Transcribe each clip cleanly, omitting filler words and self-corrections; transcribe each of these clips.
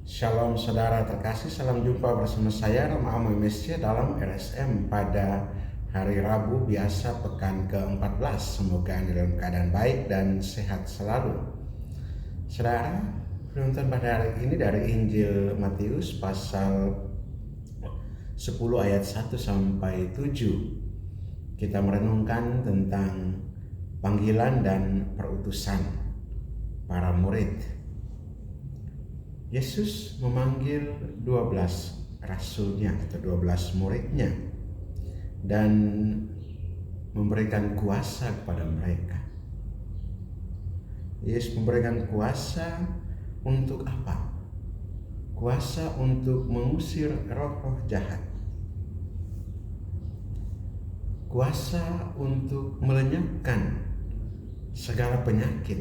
Shalom saudara terkasih, salam jumpa bersama saya Rama Amoy Mesya dalam RSM pada hari Rabu biasa pekan ke-14. Semoga Anda dalam keadaan baik dan sehat selalu. Saudara, penonton pada hari ini dari Injil Matius pasal 10 ayat 1 sampai 7. Kita merenungkan tentang panggilan dan perutusan para murid. Yesus memanggil 12 rasulnya atau 12 muridnya dan memberikan kuasa kepada mereka. Yesus memberikan kuasa untuk apa? Kuasa untuk mengusir roh-roh jahat. Kuasa untuk melenyapkan segala penyakit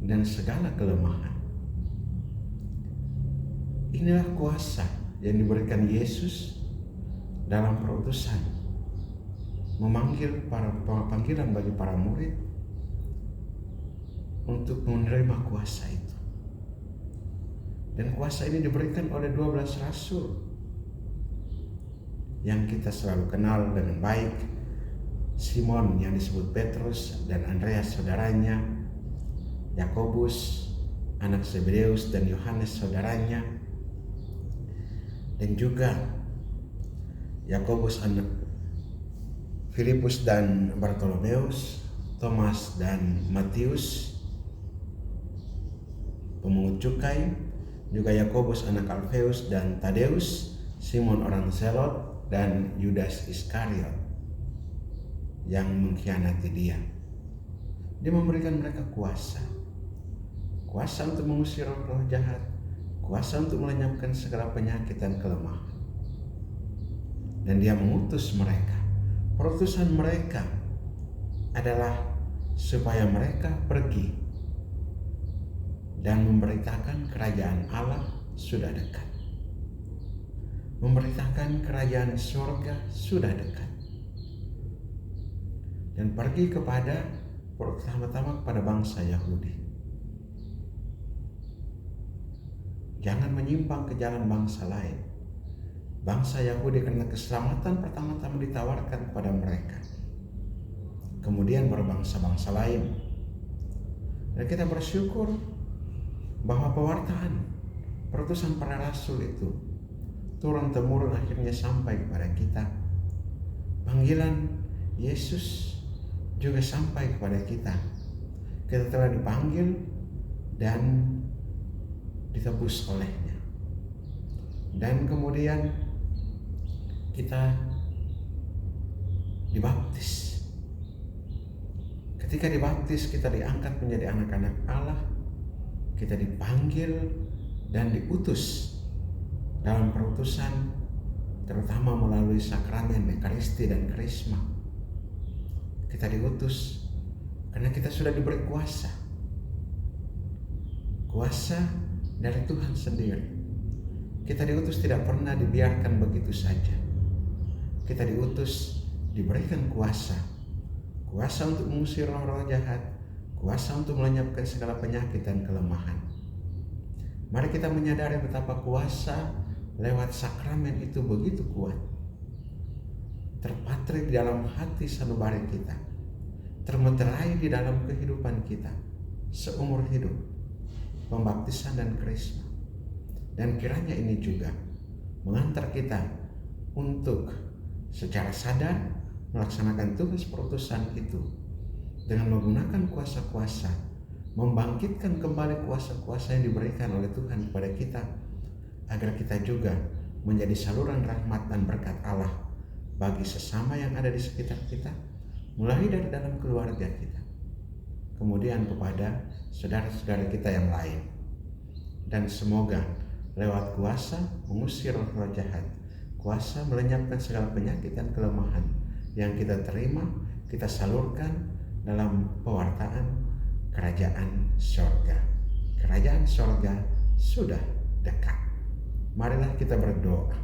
dan segala kelemahan. Inilah kuasa yang diberikan Yesus dalam perutusan, memanggil panggilan bagi para murid untuk menerima kuasa itu. Dan kuasa ini diberikan oleh 12 rasul yang kita selalu kenal dengan baik. Simon yang disebut Petrus dan Andreas saudaranya, Yakobus anak Zebedeus dan Yohanes saudaranya, dan juga Yakobus anak Filipus dan Bartolomeus, Thomas dan Matius pemungut cukai, juga Yakobus anak Alfeus dan Tadeus, Simon orang Zelot, dan Yudas Iskariot yang mengkhianati dia. Dia memberikan mereka kuasa untuk mengusir roh-roh jahat, kuasa untuk melenyapkan segala penyakit dan kelemahan. Dan dia mengutus mereka. Perutusan mereka adalah supaya mereka pergi dan memberitakan kerajaan Allah sudah dekat. Memberitakan kerajaan surga sudah dekat. Dan pergi pertama-tama kepada bangsa Yahudi. Jangan menyimpang ke jalan bangsa lain. Bangsa Yahudi karena keselamatan pertama-tama ditawarkan kepada mereka. Kemudian berbangsa-bangsa lain. Dan kita bersyukur bahwa pewartaan perutusan para rasul itu turun-temurun akhirnya sampai kepada kita. Panggilan Yesus juga sampai kepada kita. Kita telah dipanggil dan ditebus olehnya. Dan kemudian kita dibaptis. Ketika dibaptis, kita diangkat menjadi anak-anak Allah. Kita dipanggil dan diutus dalam perutusan, terutama melalui sakramen Ekaristi dan Karisma. Kita diutus karena kita sudah diberi kuasa dari Tuhan sendiri. Kita diutus tidak pernah dibiarkan begitu saja. Kita diutus, diberikan kuasa untuk mengusir roh-roh jahat, kuasa untuk melenyapkan segala penyakit dan kelemahan. Mari kita menyadari betapa kuasa lewat sakramen itu begitu kuat, terpatri di dalam hati sanubari kita, termeterai di dalam kehidupan kita seumur hidup. Pembaptisan dan karisma. Dan kiranya ini juga mengantar kita untuk secara sadar melaksanakan tugas perutusan itu dengan menggunakan kuasa-kuasa, membangkitkan kembali kuasa-kuasa yang diberikan oleh Tuhan kepada kita, agar kita juga menjadi saluran rahmat dan berkat Allah bagi sesama yang ada di sekitar kita, mulai dari dalam keluarga kita, kemudian kepada saudara-saudara kita yang lain. Dan semoga lewat kuasa mengusir roh-roh jahat, kuasa melenyapkan segala penyakit dan kelemahan yang kita terima, kita salurkan dalam pewartaan kerajaan sorga. Kerajaan sorga sudah dekat. Marilah kita berdoa.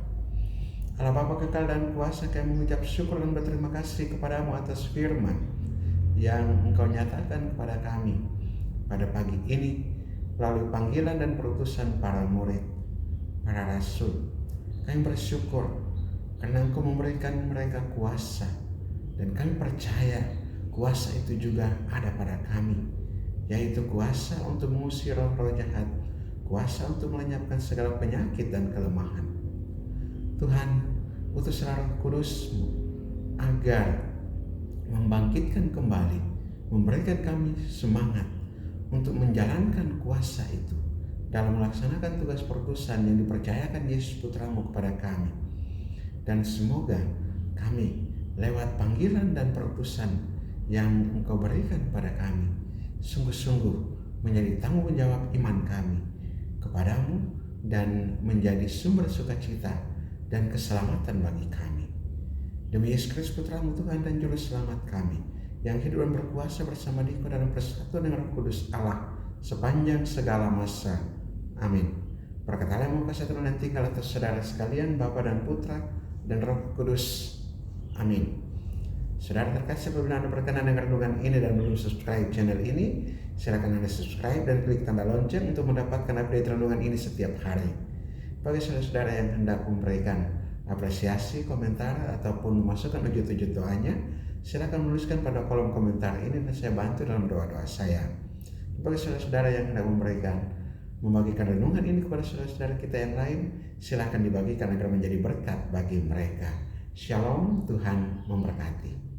Allah Bapa kekal dan kuasa, kami mengucap syukur dan berterima kasih kepadamu atas firman yang Engkau nyatakan kepada kami pada pagi ini melalui panggilan dan perutusan para murid. para rasul. Kami bersyukur karena Engkau memberikan mereka kuasa, dan kami percaya kuasa itu juga ada pada kami, yaitu kuasa untuk mengusir roh-roh jahat, kuasa untuk melenyapkan segala penyakit dan kelemahan. Tuhan, utuslah Roh Kudus-Mu agar membangkitkan kembali, memberikan kami semangat untuk menjalankan kuasa itu dalam melaksanakan tugas perutusan yang dipercayakan Yesus Putra-Mu kepada kami. Dan semoga kami lewat panggilan dan perutusan yang Engkau berikan pada kami sungguh-sungguh menjadi tanggung jawab iman kami kepadamu dan menjadi sumber sukacita dan keselamatan bagi kami. Demi Yesus Kristus Putra-Mu Tuhan dan Juru Selamat kami, yang hidup dan berkuasa bersama Dikau dalam persatuan dengan Roh Kudus Allah sepanjang segala masa. Amin. Berkatalah yang kasih Tuhan yang tinggal atas saudara sekalian, Bapa dan Putra dan Roh Kudus. Amin. Saudara terkasih, apabila Anda berkenan dengan renungan ini dan belum subscribe channel ini, silakan Anda subscribe dan klik tanda lonceng untuk mendapatkan update renungan ini setiap hari. Bagi saudara-saudara yang hendak memberikan apresiasi, komentar, ataupun memasukkan wujud-wujud doanya, silakan menuliskan pada kolom komentar ini dan saya bantu dalam doa-doa saya. Bagi saudara-saudara yang hendak membagikan renungan ini kepada saudara-saudara kita yang lain, silakan dibagikan agar menjadi berkat bagi mereka. Shalom, Tuhan memberkati.